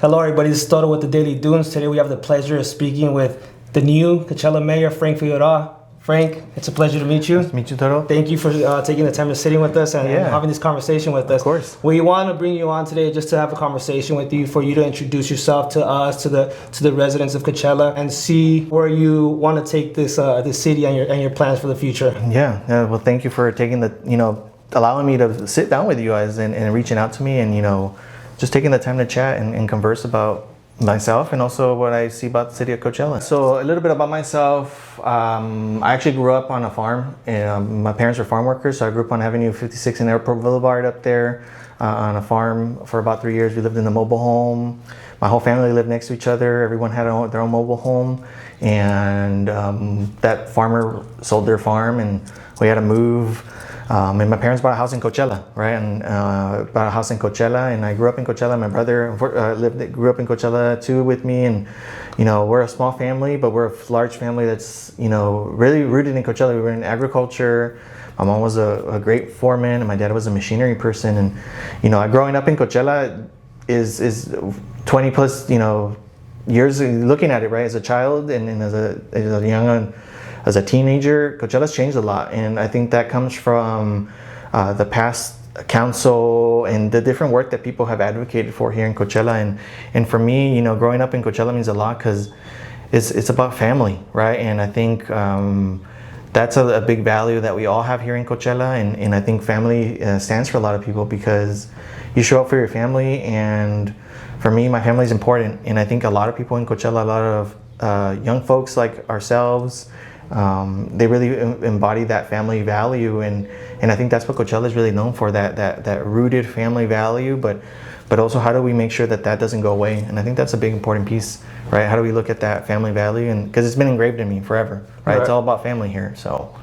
Hello, everybody. This is Toto with the Daily Dunes. Today we have the pleasure of speaking with the new Coachella Mayor, Frank Figueroa. Frank, it's a pleasure to meet you. Nice to meet you, Toto. Thank you for taking the time to sitting with us and having this conversation with us. Of course. We want to bring you on today just to have a conversation with you, for you to introduce yourself to us, to the residents of Coachella, and see where you want to take this city and your plans for the future. Yeah. Well, thank you for taking allowing me to sit down with you guys and reaching out to me and, just taking the time to chat and converse about myself and also what I see about the city of Coachella. So a little bit about myself. I actually grew up on a farm. My parents were farm workers, so I grew up on Avenue 56 and Airport Boulevard up there on a farm for about 3 years. We lived in a mobile home. My whole family lived next to each other. Everyone had their own mobile home. And that farmer sold their farm and we had to move. And my parents bought a house in Coachella, right? And bought a house in Coachella, and I grew up in Coachella. My brother grew up in Coachella too with me, and we're a small family, but we're a large family that's really rooted in Coachella. We were in agriculture. My mom was a great foreman, and my dad was a machinery person. And growing up in Coachella is 20 plus years looking at it, right? As a child and as a young. As a teenager, Coachella's changed a lot, and I think that comes from the past council and the different work that people have advocated for here in Coachella. And for me, growing up in Coachella means a lot because it's about family, right? And I think that's a big value that we all have here in Coachella, and I think family stands for a lot of people because you show up for your family, and for me, my family is important, and I think a lot of people in Coachella, a lot of young folks like ourselves, they really embody that family value, and I think that's what Coachella is really known for, that rooted family value, but also how do we make sure that doesn't go away? And I think that's a big important piece, right? How do we look at that family value? And because it's been engraved in me forever, right? It's all about family here, so.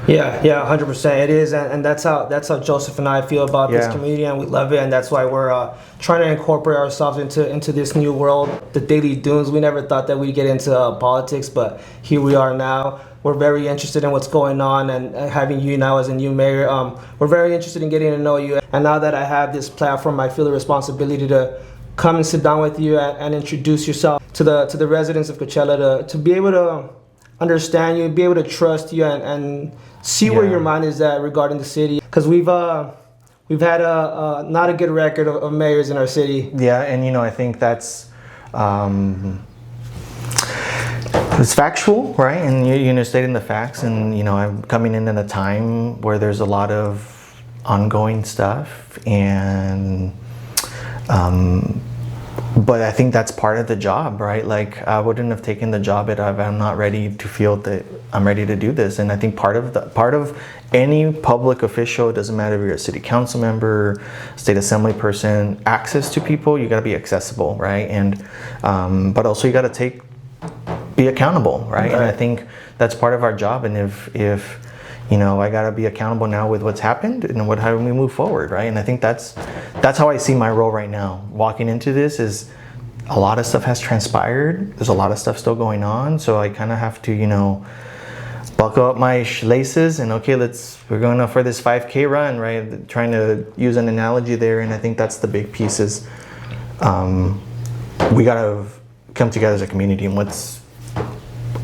Yeah, 100%. It is, and that's how Joseph and I feel about this community, and we love it, and that's why we're trying to incorporate ourselves into this new world, the Daily Dunes. We never thought that we'd get into politics, but here we are now. We're very interested in what's going on, and having you now as a new mayor, we're very interested in getting to know you. And now that I have this platform, I feel the responsibility to come and sit down with you and introduce yourself to the residents of Coachella, to be able to understand you, be able to trust you, and see where your mind is at regarding the city, because we've had a not a good record of mayors in our city. Yeah, and I think that's it's factual, right? And you're stating the facts, and I'm coming in at a time where there's a lot of ongoing stuff, and but I think that's part of the job, right? Like, I wouldn't have taken the job if I'm not ready to feel that I'm ready to do this. And I think part of any public official, it doesn't matter if you're a city council member, state assembly person, access to people, you got to be accessible, right? And but also you got to be accountable, right? And I think that's part of our job. And if I got to be accountable now with what's happened and how we move forward, right? And I think that's how I see my role right now. Walking into this is a lot of stuff has transpired. There's a lot of stuff still going on. So I kind of have to, buckle up my laces and we're going for this 5K run, right? Trying to use an analogy there. And I think that's the big piece is we got to come together as a community, and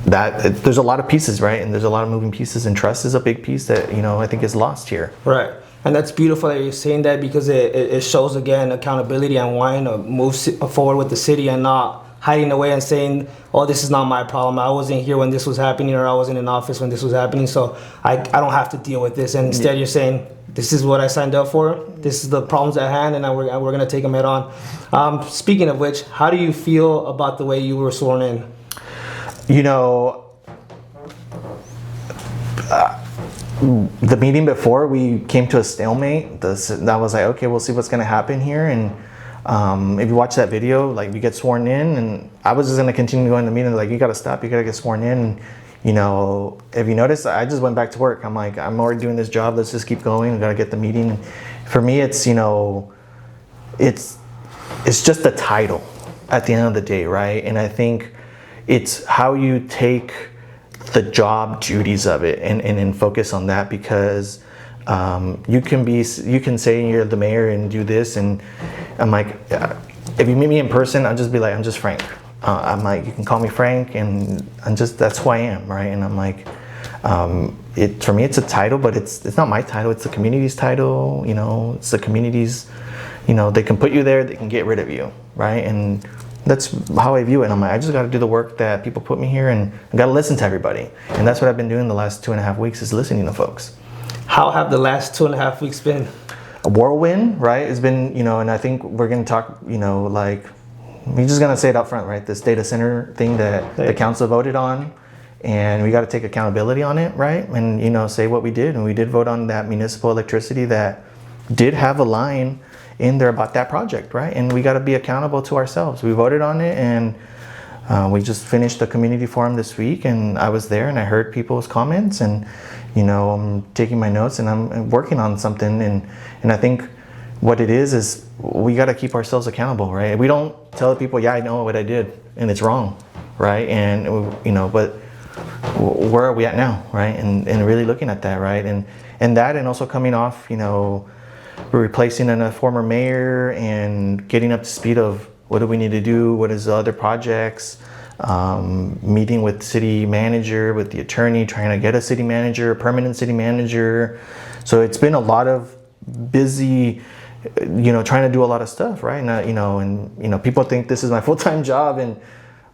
there's a lot of pieces, right? And there's a lot of moving pieces, and trust is a big piece that I think is lost here. Right, and that's beautiful that you're saying that, because it shows again accountability and wanting to move forward with the city and not hiding away and saying, "Oh, this is not my problem. I wasn't here when this was happening, or I wasn't in office when this was happening, so I don't have to deal with this." And instead, you're saying, "This is what I signed up for. This is the problems at hand, and we're going to take them head on." Speaking of which, how do you feel about the way you were sworn in? The meeting before, we came to a stalemate. That was like, okay, we'll see what's going to happen here. And if you watch that video, like, we get sworn in, and I was just going to continue going to the meeting. Like, you got to stop. You got to get sworn in. And, if you notice, I just went back to work. I'm like, I'm already doing this job. Let's just keep going. We got to get the meeting. For me, it's it's just a title at the end of the day, right? And I think it's how you take the job duties of it and focus on that, because you can say you're the mayor and do this, and I'm like, if you meet me in person, I'll just be like, I'm just Frank. I'm like, you can call me Frank, and I'm just, that's who I am, right? And I'm like, for me, it's a title, but it's not my title. It's the community's title. You know, it's the community's. You know, they can put you there, they can get rid of you, right? And that's how I view it. And I'm like, I just got to do the work that people put me here, and I got to listen to everybody. And that's what I've been doing the last 2.5 weeks, is listening to folks. How have the last 2.5 weeks been? A whirlwind, right? It's been, you know, and I think we're going to talk, you know, like, we're just going to say it up front, right? This data center thing that the council voted on, and we got to take accountability on it, right? And, you know, say what we did. And we did vote on that municipal electricity that did have a line in there about that project, right? And we got to be accountable to ourselves. We voted on it, and we just finished the community forum this week, and I was there and I heard people's comments, and you know, I'm taking my notes and I'm working on something, and I think what it is we got to keep ourselves accountable, right? We don't tell people, yeah, I know what I did and it's wrong, right? And you know, but where are we at now, right? And really looking at that, right? And that, and also coming off, you know, we're replacing a former mayor and getting up to speed of what do we need to do, what is the other projects, meeting with city manager, with the attorney, trying to get a city manager, a permanent city manager. So it's been a lot of busy, you know, trying to do a lot of stuff, right? And, you know, people think this is my full-time job, and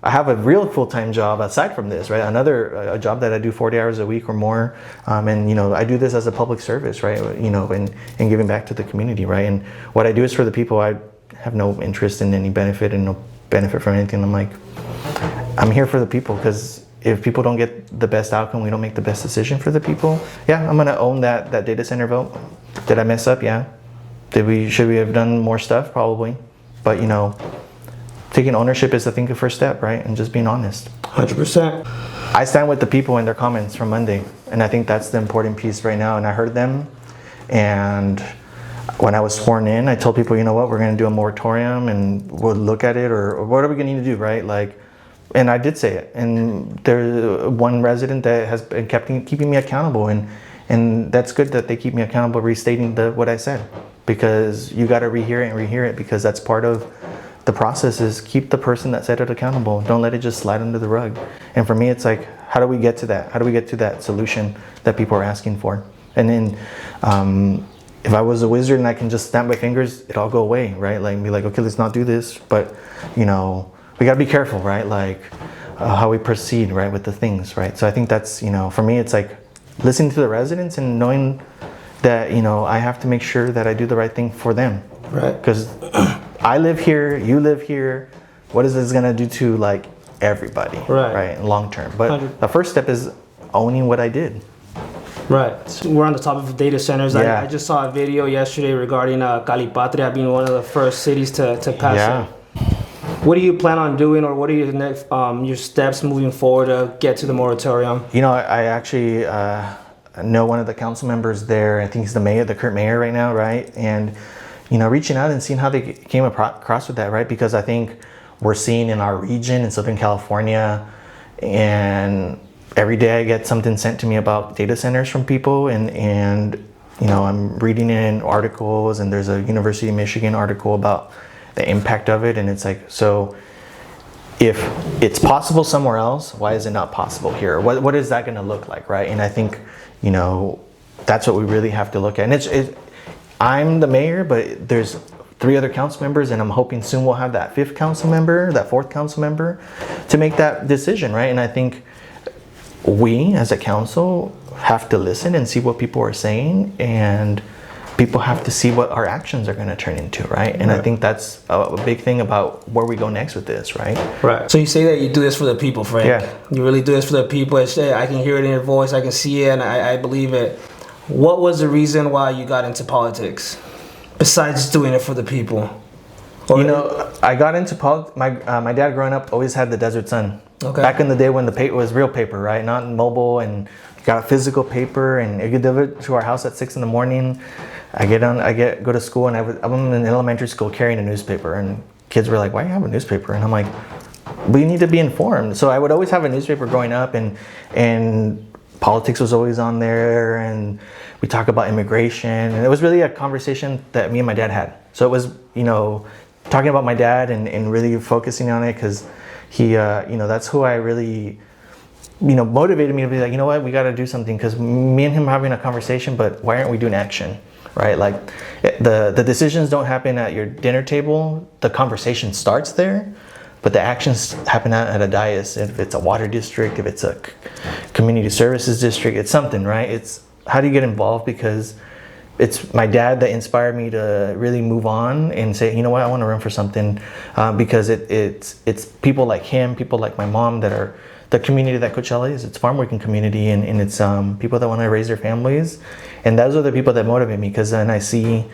I have a real full-time job aside from this, right? A job that I do 40 hours a week or more. And, you know, I do this as a public service, right? You know, and giving back to the community, right? And what I do is for the people. I have no interest in any benefit and no benefit from anything. I'm like, I'm here for the people, because if people don't get the best outcome, we don't make the best decision for the people. Yeah, I'm going to own that data center vote. Did I mess up? Yeah. Should we have done more stuff? Probably. But, you know, taking ownership is, I think, the first step, right? And just being honest. 100%. I stand with the people and their comments from Monday, and I think that's the important piece right now. And I heard them, and when I was sworn in, I told people, you know what, we're going to do a moratorium, and we'll look at it, or what are we going to need to do, right? Like, and I did say it. And there's one resident that has been keeping me accountable, and that's good that they keep me accountable, restating what I said, because you got to rehear it, because that's part of the process, is keep the person that said it accountable. Don't let it just slide under the rug. And for me, it's like, how do we get to that? How do we get to that solution that people are asking for? And then if I was a wizard and I can just snap my fingers, it'll all go away, right? Like, be like, okay, let's not do this. But, you know, we gotta be careful, right? Like how we proceed, right, with the things, right? So I think that's, you know, for me, it's like listening to the residents and knowing that, you know, I have to make sure that I do the right thing for them. Right. Because I live here, you live here. What is this gonna do to, like, everybody, right, long term? But 100. The first step is owning what I did. Right. So we're on the topic of data centers. Yeah. I just saw a video yesterday regarding Calipatria being one of the first cities to pass it. What do you plan on doing, or what are your next your steps moving forward to get to the moratorium? You know, I actually know one of the council members there. I think he's the mayor, the current mayor right now, right? And, you know, reaching out and seeing how they came across with that, right? Because I think we're seeing in our region in Southern California, and every day I get something sent to me about data centers from people, and you know, I'm reading in articles, and there's a University of Michigan article about the impact of it, and it's like, so if it's possible somewhere else, why is it not possible here? What is that going to look like, right? And I think, you know, that's what we really have to look at. And I'm the mayor, but there's 3 other council members, and I'm hoping soon we'll have that 5th council member, that 4th council member, to make that decision, right? And I think we as a council have to listen and see what people are saying, and people have to see what our actions are going to turn into, right? And I think that's a big thing about where we go next with this, right? Right. So you say that you do this for the people, Frank. Yeah. You really do this for the people. I can hear it in your voice. I can see it, and I believe it. What was the reason why you got into politics, besides doing it for the people? Or, you know, I got into politics. My dad growing up always had the Desert Sun. Okay. Back in the day when the paper was real paper, right? Not mobile, and got a physical paper, and it could deliver to our house at 6 a.m. I go to school, and I'm in elementary school carrying a newspaper, and kids were like, "Why do you have a newspaper?" And I'm like, "We need to be informed." So I would always have a newspaper growing up, and politics was always on there, and we talk about immigration, and it was really a conversation that me and my dad had. So it was, you know, talking about my dad and really focusing on it, because he, that's who I really, motivated me to be like, you know what, we got to do something, because me and him having a conversation, but why aren't we doing action, right? Like the decisions don't happen at your dinner table. The conversation starts there, but the actions happen at a dais. If it's a water district, if it's a community services district, it's something, right? It's how do you get involved? Because it's my dad that inspired me to really move on and say, you know what, I want to run for something, because it's people like him, people like my mom that are the community that Coachella is. It's farm working community, and it's people that want to raise their families, and those are the people that motivate me, because then I see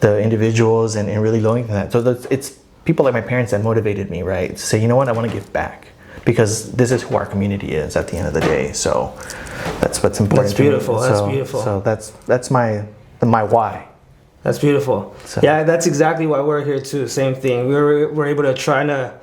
the individuals and really looking at that. So it's people like my parents that motivated me, right? To say, you know what, I want to give back, because this is who our community is at the end of the day. So that's what's important. That's beautiful. To me. That's beautiful. So that's my why. That's beautiful. So. Yeah, that's exactly why we're here too. Same thing. We're able to try to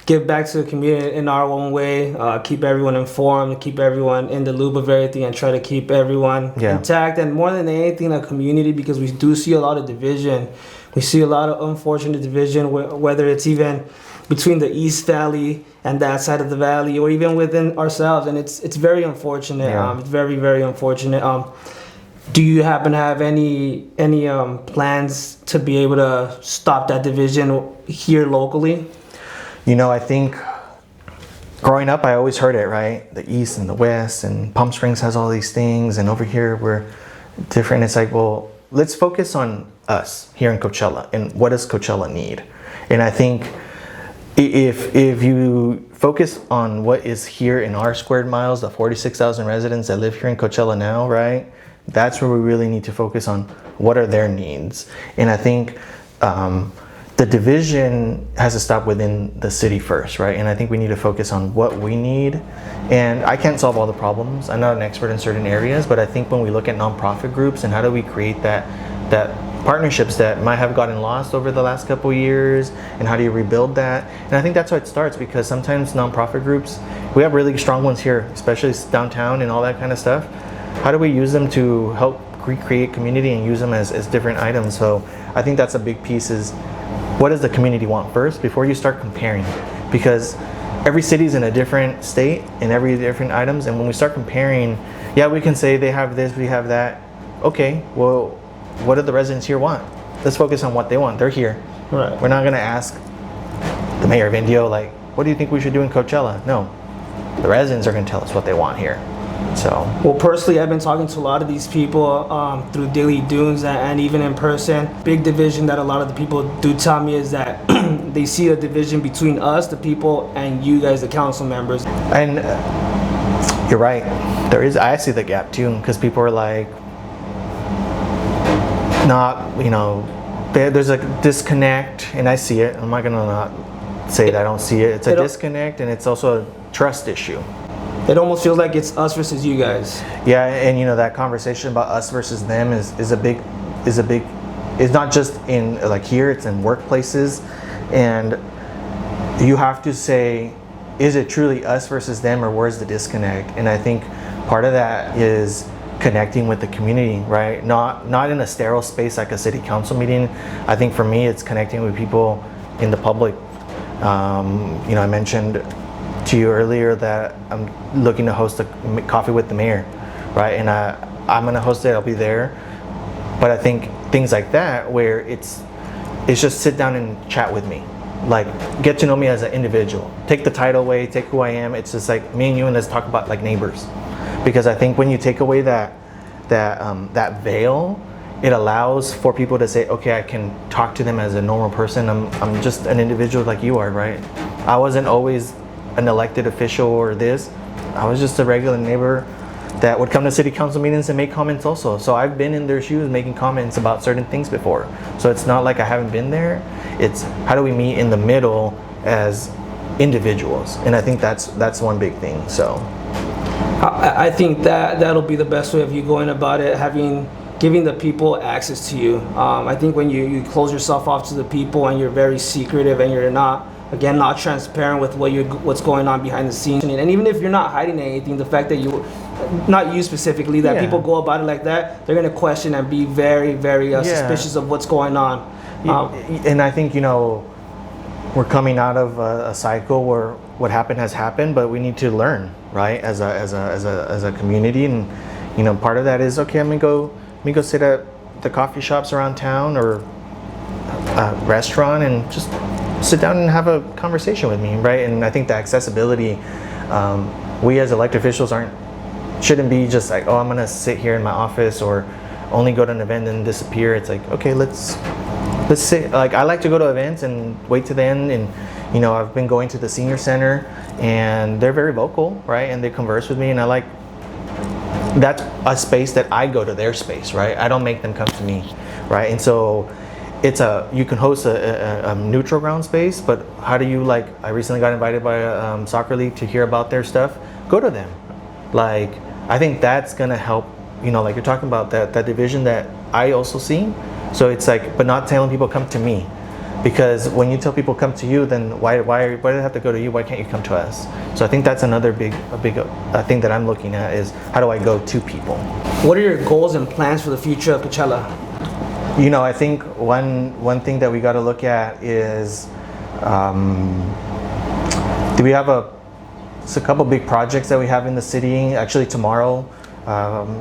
give back to the community in our own way, keep everyone informed, keep everyone in the loop of everything, and try to keep everyone intact. And more than anything, a community, because we do see a lot of division. We see a lot of unfortunate division, whether it's even between the East Valley and that side of the valley, or even within ourselves. And it's very unfortunate. Yeah. Very, very unfortunate. Do you happen to have any plans to be able to stop that division here locally? I think growing up, I always heard it, right? The East and the West, and Palm Springs has all these things, and over here we're different. It's like, well, let's focus on us here in Coachella, and what does Coachella need? And I think if you focus on what is here in our squared miles, the 46,000 residents that live here in Coachella now, right? That's where we really need to focus on what are their needs. And I think the division has to stop within the city first, right? And I think we need to focus on what we need. And I can't solve all the problems. I'm not an expert in certain areas, but I think when we look at nonprofit groups and how do we create that partnerships that might have gotten lost over the last couple of years, and how do you rebuild that? And I think that's how it starts, because sometimes nonprofit groups, we have really strong ones here, especially downtown and all that kind of stuff. How do we use them to help recreate community and use them as different items? So I think that's a big piece, is what does the community want first before you start comparing? Because every city's in a different state and every different items, and when we start comparing, yeah, we can say they have this, we have that. Okay, well, what do the residents here want? Let's focus on what they want. They're here. Right. We're not gonna ask the mayor of Indio, like, what do you think we should do in Coachella? No, the residents are gonna tell us what they want here. So, well, personally, I've been talking to a lot of these people through Daily Dunes and even in person. Big division that a lot of the people do tell me is that they see a division between us, the people, and you guys, the council members. And you're right. There is. I see the gap too, because people are like, there's a disconnect, and I see it. I'm not gonna not say that I don't see it. It's a disconnect, and it's also a trust issue. It almost feels like it's us versus you guys. Yeah, and that conversation about us versus them is a big. It's not just in like here; it's in workplaces, and you have to say, is it truly us versus them, or where's the disconnect? And I think part of that is connecting with the community, right? Not in a sterile space like a city council meeting. I think for me, it's connecting with people in the public. I mentioned to you earlier that I'm looking to host a coffee with the mayor, right? And I'm gonna host it. I'll be there. But I think things like that, where it's just sit down and chat with me, like get to know me as an individual. Take the title away, take who I am. It's just like me and you, and let's talk about like neighbors. Because I think when you take away that veil, it allows for people to say, okay, I can talk to them as a normal person. I'm just an individual like you are, right? I wasn't always an elected official or this. I was just a regular neighbor that would come to city council meetings and make comments also. So I've been in their shoes making comments about certain things before. So it's not like I haven't been there. It's how do we meet in the middle as individuals? And I think that's one big thing. So I think that'll be the best way of you going about it, giving the people access to you. I think when you close yourself off to the people and you're very secretive and you're not transparent with what's going on behind the scenes, and even if you're not hiding anything, the fact that not you specifically, that people go about it like that, they're going to question and be very, very suspicious of what's going on. And I think we're coming out of a cycle where what happened has happened, but we need to learn, right, as a community. And part of that is, okay, let me go sit at the coffee shops around town or a restaurant and just sit down and have a conversation with me, right? And I think the accessibility, we as elected officials shouldn't be just like, oh, I'm gonna sit here in my office or only go to an event and disappear. It's like, okay, let's sit. Like, I like to go to events and wait to the end. And I've been going to the senior center, and they're very vocal, right? And they converse with me, and that's a space that I go to their space, right? I don't make them come to me, right? And so you can host a neutral ground space, but how do you, like, I recently got invited by a soccer league to hear about their stuff. Go to them. Like, I think that's gonna help, like you're talking about that division that I also see. So it's like, but not telling people come to me, because when you tell people come to you, then why do they have to go to you? Why can't you come to us? So I think that's another big thing that I'm looking at is, how do I go to people? What are your goals and plans for the future of Coachella? I think one thing that we got to look at is, do we have it's a couple big projects that we have in the city. Actually, tomorrow,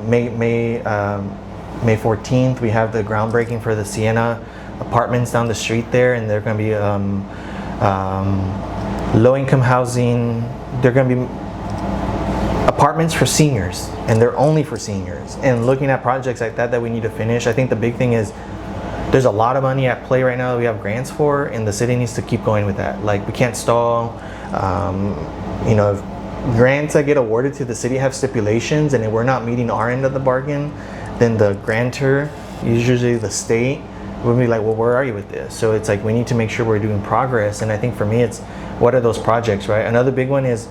May 14th, we have the groundbreaking for the Sienna apartments down the street there, and they're going to be low-income housing. They're going to be apartments for seniors, and they're only for seniors. And looking at projects like that we need to finish. I think the big thing is, there's a lot of money at play right now that we have grants for, and the city needs to keep going with that. Like, we can't stall. If grants that get awarded to the city have stipulations, and if we're not meeting our end of the bargain, then the grantor, usually the state, will be like, well, where are you with this? So it's like, we need to make sure we're doing progress. And I think for me, it's, what are those projects, right? Another big one is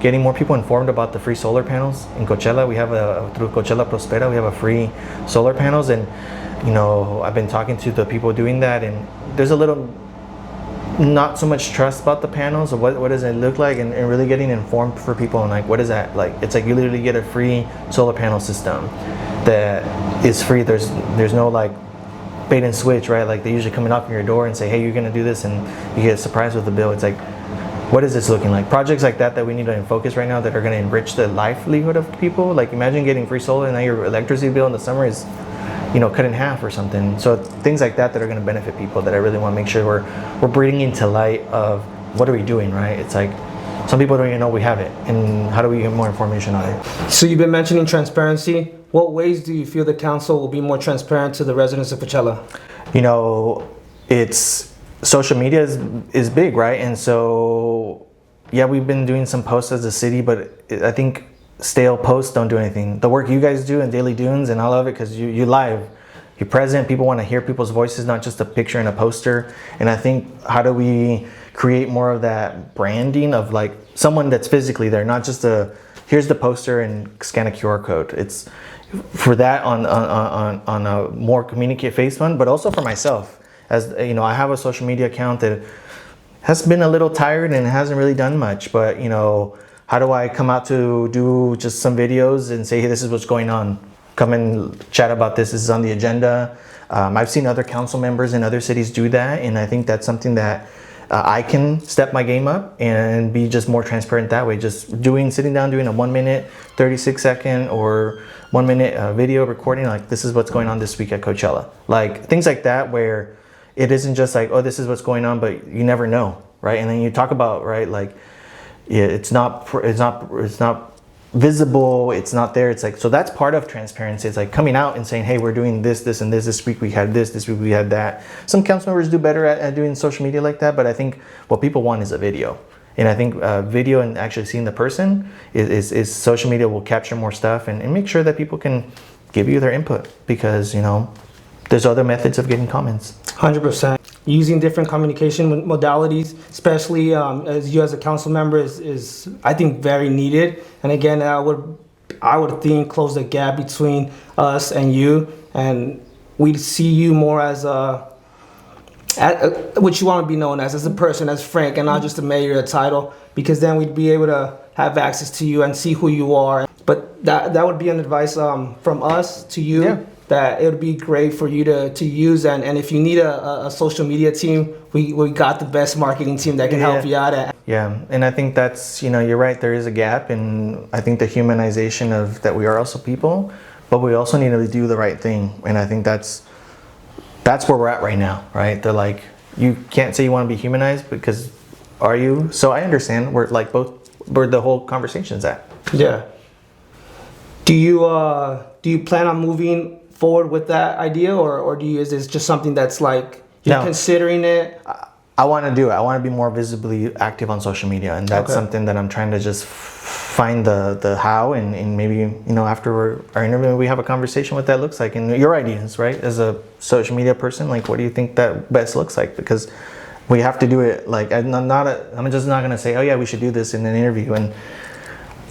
getting more people informed about the free solar panels in Coachella. We have through Coachella Prospera, we have a free solar panels, and I've been talking to the people doing that, and there's a little not so much trust about the panels, or what does it look like, and really getting informed for people, and like, what is that like? It's like, you literally get a free solar panel system that is free. There's no like bait and switch, right? Like, they usually come knock on your door and say, hey, you're gonna do this, and you get surprised with the bill. It's like, what is this looking like? Projects like that we need to focus right now, that are going to enrich the livelihood of people. Like, imagine getting free solar, and now your electricity bill in the summer is cut in half or something. So things like that are going to benefit people, that I really want to make sure we're bringing into light of, what are we doing, right? It's like, some people don't even know we have it, and how do we get more information on it? So you've been mentioning transparency. What ways do you feel the council will be more transparent to the residents of Coachella? It's social media is big, right? And so, yeah, we've been doing some posts as a city, but I think stale posts don't do anything. The work you guys do in Daily Dunes, and I love it, because you live, you're present. People want to hear people's voices, not just a picture and a poster. And I think, how do we create more of that branding of, like, someone that's physically there, not just here's the poster and scan a QR code. It's for that on a more communicate face one, but also for myself. As I have a social media account that has been a little tired and hasn't really done much, but how do I come out to do just some videos and say, hey, this is what's going on, come and chat about this is on the agenda. I've seen other council members in other cities do that, and I think that's something that I can step my game up and be just more transparent that way. Just sitting down doing a 1 minute, 36-second or 1 minute video recording, like, this is what's going on this week at Coachella. Like, things like that, where it isn't just like, oh, this is what's going on, but you never know, right? And then you talk about, right, like, it's not visible, it's not there. It's like, so that's part of transparency. It's like coming out and saying, hey, we're doing this, and this week we had this week we had that. Some council members do better at doing social media like that, but I think what people want is a video. And I think video and actually seeing the person is social media will capture more stuff and make sure that people can give you their input, because there's other methods of getting comments. 100%. Using different communication modalities, especially as you as a council member, is I think very needed. And again, I would think close the gap between us and you, and we'd see you more as what you want to be known as a person, as Frank, and not just a mayor, a title, because then we'd be able to have access to you and see who you are. But that would be an advice from us to you. Yeah. that it would be great for you to use. And if you need a social media team, we got the best marketing team that can help you out. Yeah, and I think that's, you're right, there is a gap, and I think the humanization of that we are also people, but we also need to do the right thing. And I think that's where we're at right now, right? They're like, you can't say you want to be humanized because are you? So I understand where the whole conversation's at. Yeah. Do you plan on moving forward with that idea, or is this just something that's like you're considering it? I want to do it. I want to be more visibly active on social media, and that's something that I'm trying to just find the how, and maybe after our interview we have a conversation what that looks like and your ideas, right? As a social media person, like what do you think that best looks like? Because we have to do it. Like I'm just not gonna say, oh yeah, we should do this in an interview, and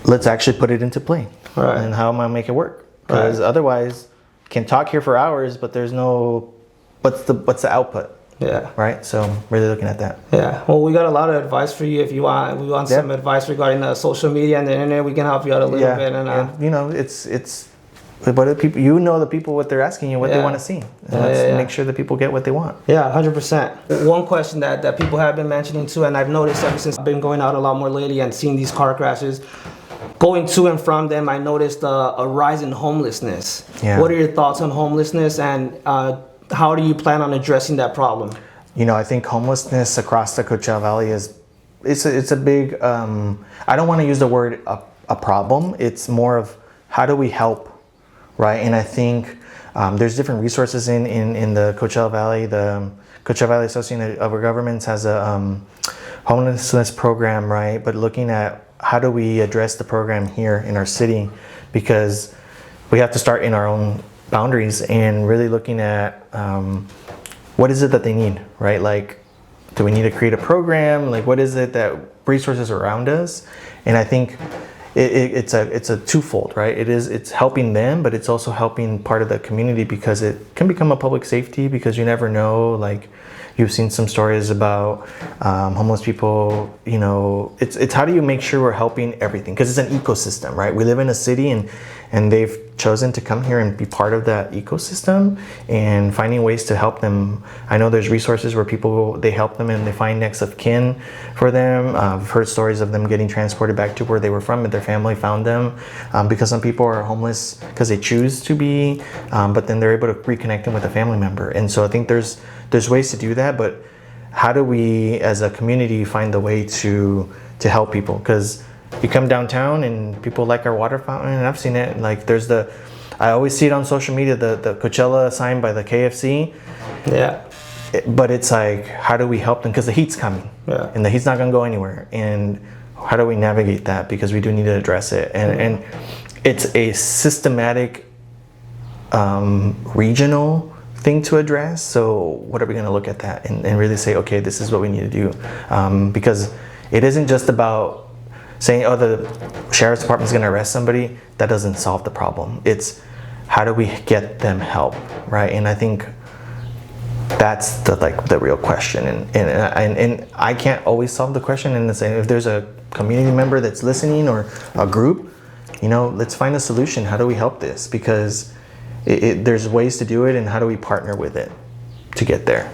let's actually put it into play. Right. And how am I make it work? Because otherwise, can talk here for hours, but there's no what's the output? Yeah. Right. So really looking at that. Yeah. Well, we got a lot of advice for you. If you want some advice regarding the social media and the internet, we can help you out a little bit. And it's what the people, the people what they're asking you, what they want to see. And let's make sure that people get what they want. Yeah, 100%. One question that people have been mentioning too, and I've noticed ever since I've been going out a lot more lately and seeing these car crashes, going to and from them, I noticed a rise in homelessness. Yeah. What are your thoughts on homelessness, and how do you plan on addressing that problem? I think homelessness across the Coachella Valley it's a big, I don't want to use the word a problem. It's more of how do we help, right? And I think there's different resources in the Coachella Valley. The Coachella Valley Association of Governments has a homelessness program, right? But looking at how do we address the program here in our city, because we have to start in our own boundaries and really looking at what is it that they need, right? Like, do we need to create a program? Like, what is it that resources around us? And I think it's a twofold, right? It's helping them, but it's also helping part of the community, because it can become a public safety, because you never know. Like, you've seen some stories about homeless people. It's how do you make sure we're helping everything, because it's an ecosystem, right? We live in a city, and they've chosen to come here and be part of that ecosystem and finding ways to help them. I know there's resources where they help them and they find next of kin for them. I've heard stories of them getting transported back to where they were from, and their family found them, because some people are homeless because they choose to be, but then they're able to reconnect them with a family member. And so I think there's ways to do that, but how do we as a community find the way to help people? Because you come downtown and people like our water fountain, and I've seen it. Like, I always see it on social media, the Coachella sign by the KFC. Yeah. But it's like, how do we help them? Because the heat's coming. Yeah. And the heat's not going to go anywhere. And how do we navigate that? Because we do need to address it. And it's a systematic, regional thing to address. So what are we going to look at that and really say, okay, this is what we need to do? Because it isn't just about saying, oh, the sheriff's department is going to arrest somebody. That doesn't solve the problem. It's how do we get them help, right? And I think that's the real question. And I can't always solve the question. And if there's a community member that's listening, or a group, let's find a solution. How do we help this? Because there's ways to do it, and how do we partner with it to get there?